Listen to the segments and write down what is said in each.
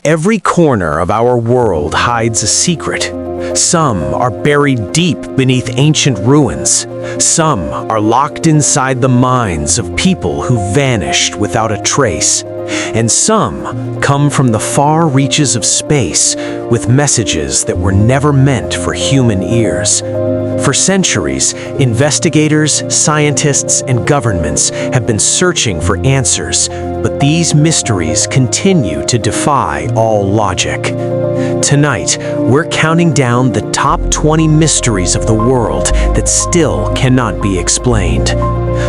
Every corner of our world hides a secret. Some are buried deep beneath ancient ruins. Some are locked inside the minds of people who vanished without a trace. And some come from the far reaches of space with messages that were never meant for human ears. For centuries, investigators, scientists, and governments have been searching for answers, but these mysteries continue to defy all logic. Tonight, we're counting down the top 20 mysteries of the world that still cannot be explained.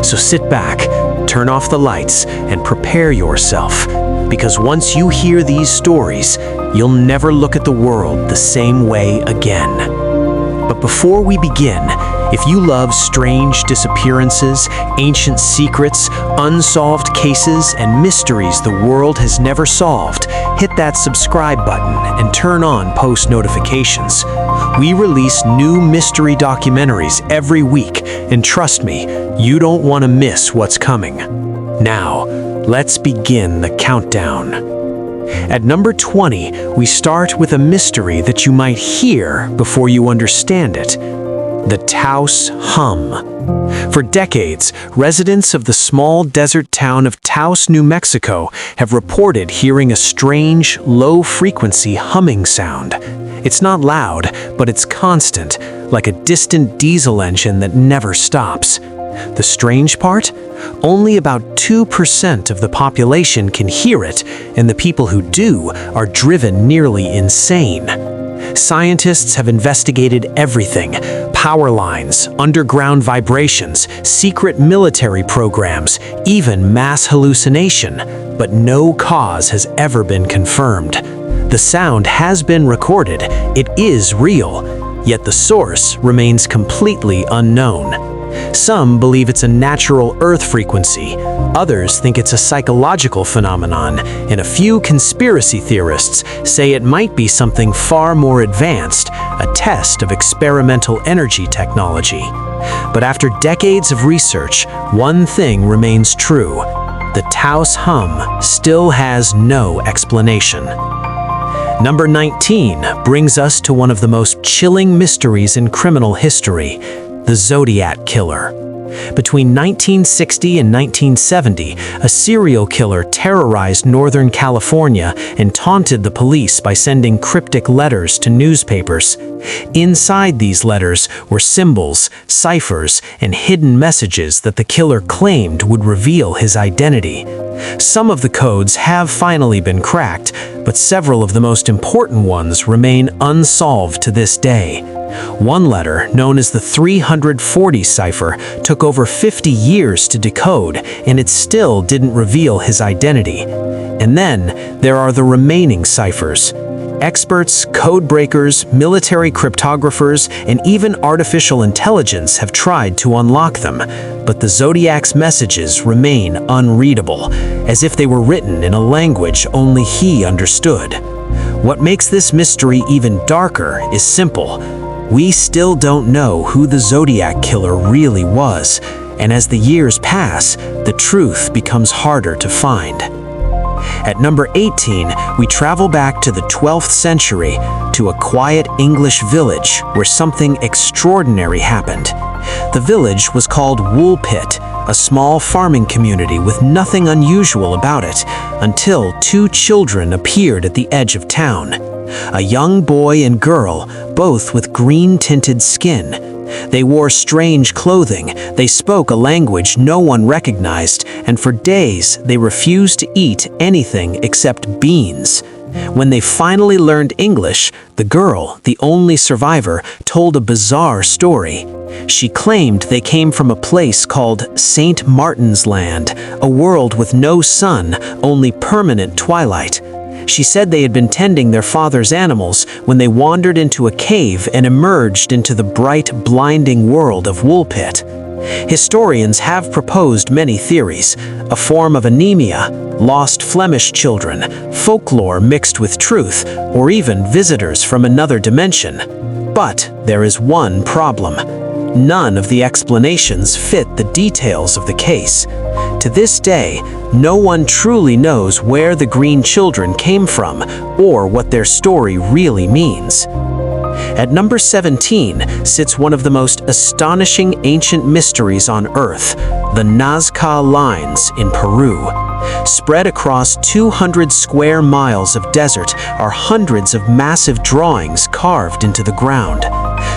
So sit back, turn off the lights, and prepare yourself, because once you hear these stories, you'll never look at the world the same way again. But before we begin, if you love strange disappearances, ancient secrets, unsolved cases, and mysteries the world has never solved, hit that subscribe button and turn on post notifications. We release new mystery documentaries every week, and trust me, you don't want to miss what's coming. Now, let's begin the countdown. At number 20, we start with a mystery that you might hear before you understand it: the Taos Hum. For decades, residents of the small desert town of Taos, New Mexico, have reported hearing a strange, low-frequency humming sound. It's not loud, but it's constant, like a distant diesel engine that never stops. The strange part? Only about 2% of the population can hear it, and the people who do are driven nearly insane. Scientists have investigated everything: power lines, underground vibrations, secret military programs, even mass hallucination, but no cause has ever been confirmed. The sound has been recorded, it is real, yet the source remains completely unknown. Some believe it's a natural Earth frequency, others think it's a psychological phenomenon, and a few conspiracy theorists say it might be something far more advanced, a test of experimental energy technology. But after decades of research, one thing remains true: the Taos Hum still has no explanation. Number 19 brings us to one of the most chilling mysteries in criminal history: the Zodiac Killer. Between 1960 and 1970, a serial killer terrorized Northern California and taunted the police by sending cryptic letters to newspapers. Inside these letters were symbols, ciphers, and hidden messages that the killer claimed would reveal his identity. Some of the codes have finally been cracked, but several of the most important ones remain unsolved to this day. One letter, known as the 340 cipher, took over 50 years to decode, and it still didn't reveal his identity. And then there are the remaining ciphers. Experts, code breakers, military cryptographers, and even artificial intelligence have tried to unlock them, but the Zodiac's messages remain unreadable, as if they were written in a language only he understood. What makes this mystery even darker is simple: we still don't know who the Zodiac Killer really was, and as the years pass, the truth becomes harder to find. At number 18, we travel back to the 12th century to a quiet English village where something extraordinary happened. The village was called Woolpit, a small farming community with nothing unusual about it, until two children appeared at the edge of town. A young boy and girl, both with green-tinted skin. They wore strange clothing, they spoke a language no one recognized, and for days they refused to eat anything except beans. When they finally learned English, the girl, the only survivor, told a bizarre story. She claimed they came from a place called St. Martin's Land, a world with no sun, only permanent twilight. She said they had been tending their father's animals when they wandered into a cave and emerged into the bright, blinding world of Woolpit. Historians have proposed many theories: a form of anemia, lost Flemish children, folklore mixed with truth, or even visitors from another dimension. But there is one problem. None of the explanations fit the details of the case. To this day, no one truly knows where the Green Children came from or what their story really means. At number 17 sits one of the most astonishing ancient mysteries on Earth, the Nazca Lines in Peru. Spread across 200 square miles of desert are hundreds of massive drawings carved into the ground.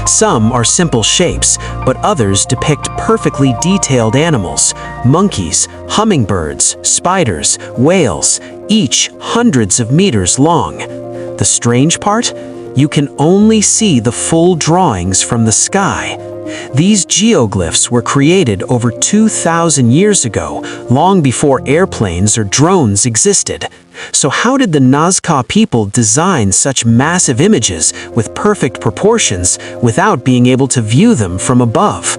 Some are simple shapes, but others depict perfectly detailed animals, monkeys, hummingbirds, spiders, whales, each hundreds of meters long. The strange part? You can only see the full drawings from the sky. These geoglyphs were created over 2,000 years ago, long before airplanes or drones existed. So how did the Nazca people design such massive images with perfect proportions without being able to view them from above?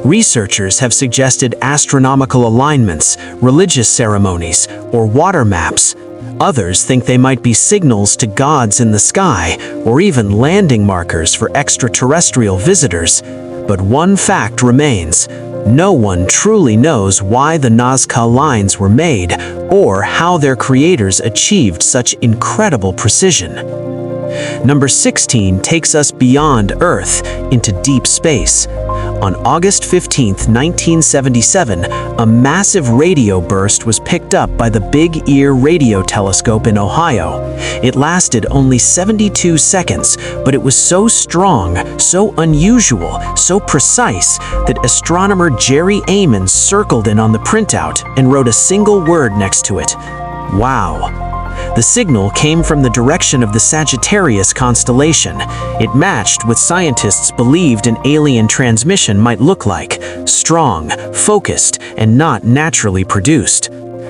Researchers have suggested astronomical alignments, religious ceremonies, or water maps. Others think they might be signals to gods in the sky, or even landing markers for extraterrestrial visitors. But one fact remains: no one truly knows why the Nazca Lines were made, or how their creators achieved such incredible precision. Number 16 takes us beyond Earth into deep space. On August 15, 1977, a massive radio burst was picked up by the Big Ear radio telescope in Ohio. It lasted only 72 seconds, but it was so strong, so unusual, so precise that astronomer Jerry Amon circled in on the printout and wrote a single word next to it: "Wow." The signal came from the direction of the Sagittarius constellation. It matched what scientists believed an alien transmission might look like: strong, focused, and not naturally produced.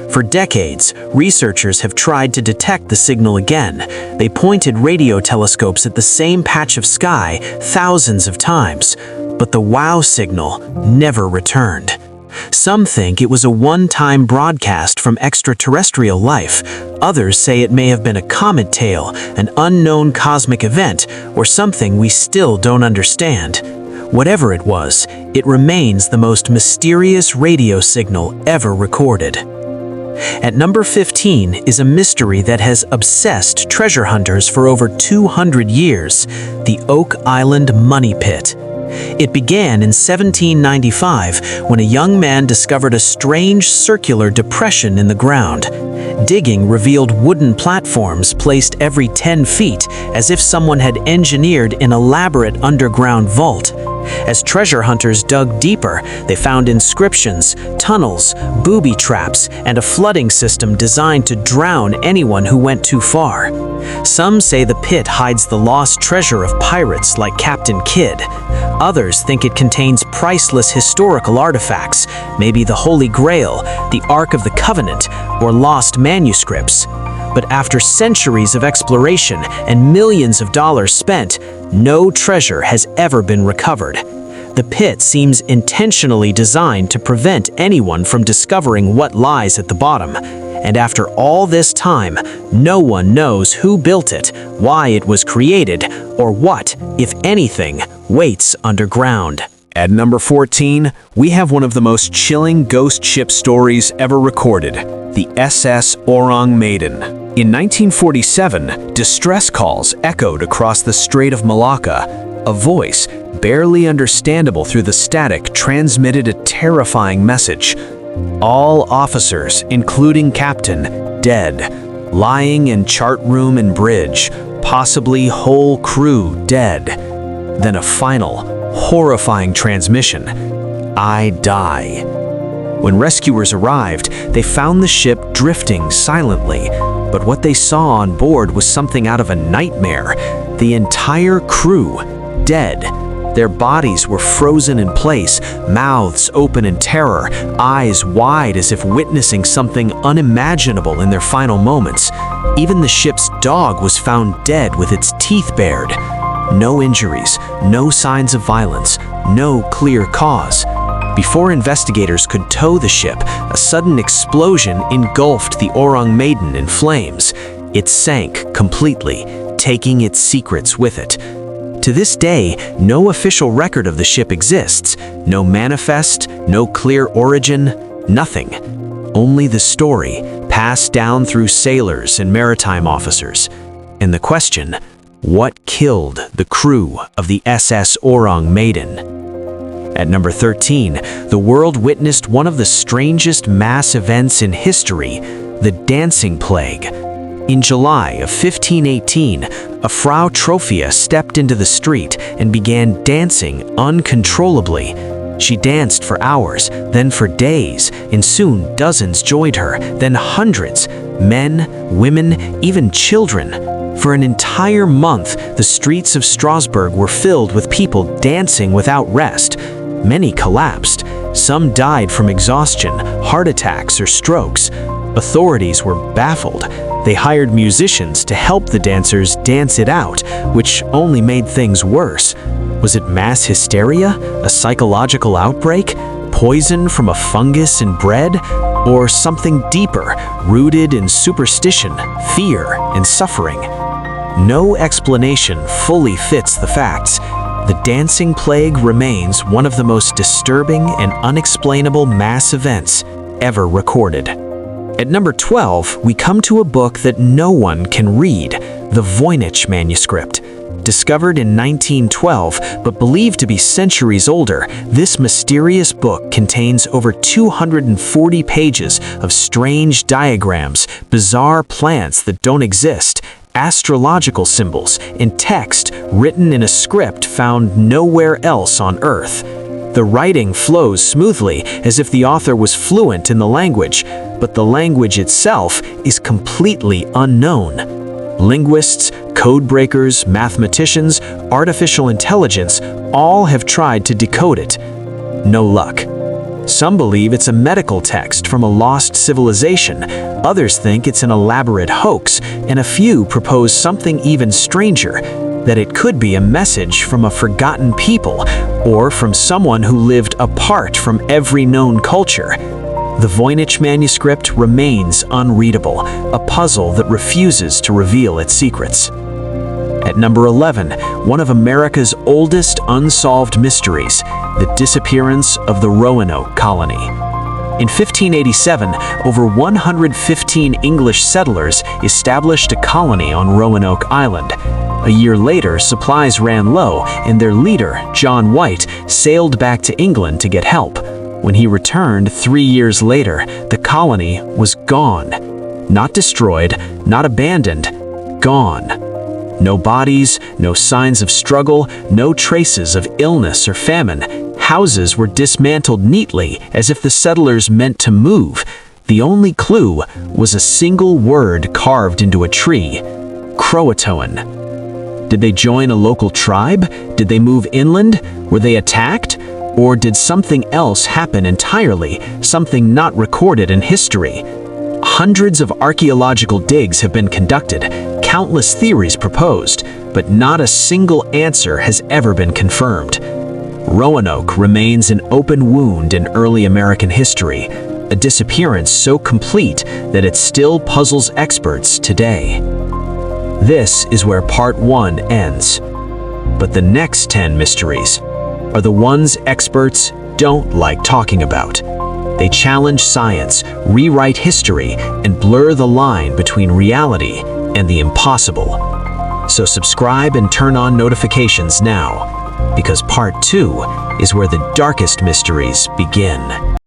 For decades, researchers have tried to detect the signal again. They pointed radio telescopes at the same patch of sky thousands of times, but the wow signal never returned. Some think it was a one-time broadcast from extraterrestrial life. Others say it may have been a comet tail, an unknown cosmic event, or something we still don't understand. Whatever it was, it remains the most mysterious radio signal ever recorded. At number 15 is a mystery that has obsessed treasure hunters for over 200 years: the Oak Island Money Pit. It began in 1795 when a young man discovered a strange circular depression in the ground. Digging revealed wooden platforms placed every 10 feet, as if someone had engineered an elaborate underground vault. As treasure hunters dug deeper, they found inscriptions, tunnels, booby traps, and a flooding system designed to drown anyone who went too far. Some say the pit hides the lost treasure of pirates like Captain Kidd. Others think it contains priceless historical artifacts, maybe the Holy Grail, the Ark of the Covenant, or lost manuscripts. But after centuries of exploration and millions of dollars spent, no treasure has ever been recovered. The pit seems intentionally designed to prevent anyone from discovering what lies at the bottom. And after all this time, no one knows who built it, why it was created, or what, if anything, waits underground. At number 14, we have one of the most chilling ghost ship stories ever recorded: the SS Orang Maiden. In 1947, distress calls echoed across the Strait of Malacca. A voice, barely understandable through the static, transmitted a terrifying message. All officers, including captain, dead. Lying in chart room and bridge, possibly whole crew dead. Then a final, horrifying transmission: "I die." When rescuers arrived, they found the ship drifting silently, but what they saw on board was something out of a nightmare. The entire crew dead. Their bodies were frozen in place, mouths open in terror, eyes wide as if witnessing something unimaginable in their final moments. Even the ship's dog was found dead with its teeth bared. No injuries, no signs of violence, no clear cause. Before investigators could tow the ship, a sudden explosion engulfed the Orang Maiden in flames. It sank completely, taking its secrets with it. To this day, no official record of the ship exists, no manifest, no clear origin, nothing. only the story, passed down through sailors and maritime officers. And the question, what killed the crew of the SS Orang Maiden? At number 13, the world witnessed one of the strangest mass events in history, the Dancing Plague. In July of 1518, a Frau Trophia stepped into the street and began dancing uncontrollably. She danced for hours, then for days, and soon dozens joined her, then hundreds, men, women, even children. For an entire month, the streets of Strasbourg were filled with people dancing without rest. Many collapsed. Some died from exhaustion, heart attacks, or strokes. Authorities were baffled. They hired musicians to help the dancers dance it out, which only made things worse. Was it mass hysteria? A psychological outbreak? Poison from a fungus in bread? Or something deeper, rooted in superstition, fear, and suffering? No explanation fully fits the facts. The Dancing Plague remains one of the most disturbing and unexplainable mass events ever recorded. At number 12, we come to a book that no one can read, the Voynich manuscript. Discovered in 1912, but believed to be centuries older, this mysterious book contains over 240 pages of strange diagrams, bizarre plants that don't exist, astrological symbols, and text written in a script found nowhere else on Earth. The writing flows smoothly, as if the author was fluent in the language, but the language itself is completely unknown. Linguists, code breakers, mathematicians, artificial intelligence all have tried to decode it. No luck. Some believe it's a medical text from a lost civilization, others think it's an elaborate hoax, and a few propose something even stranger, that it could be a message from a forgotten people, or from someone who lived apart from every known culture. The Voynich manuscript remains unreadable, a puzzle that refuses to reveal its secrets. At number 11, one of America's oldest unsolved mysteries, the disappearance of the Roanoke colony. In 1587, over 115 English settlers established a colony on Roanoke Island. A year later, supplies ran low, and their leader, John White, sailed back to England to get help. When he returned 3 years later, the colony was gone. Not destroyed, not abandoned, gone. No bodies, no signs of struggle, no traces of illness or famine. Houses were dismantled neatly, as if the settlers meant to move. The only clue was a single word carved into a tree: Croatoan. Did they join a local tribe? Did they move inland? Were they attacked? Or did something else happen entirely, something not recorded in history? Hundreds of archaeological digs have been conducted, countless theories proposed, but not a single answer has ever been confirmed. Roanoke remains an open wound in early American history, a disappearance so complete that it still puzzles experts today. This is where part 1 ends. But the next 10 mysteries are the ones experts don't like talking about. They challenge science, rewrite history, and blur the line between reality and the impossible. So subscribe and turn on notifications now, because part 2 is where the darkest mysteries begin.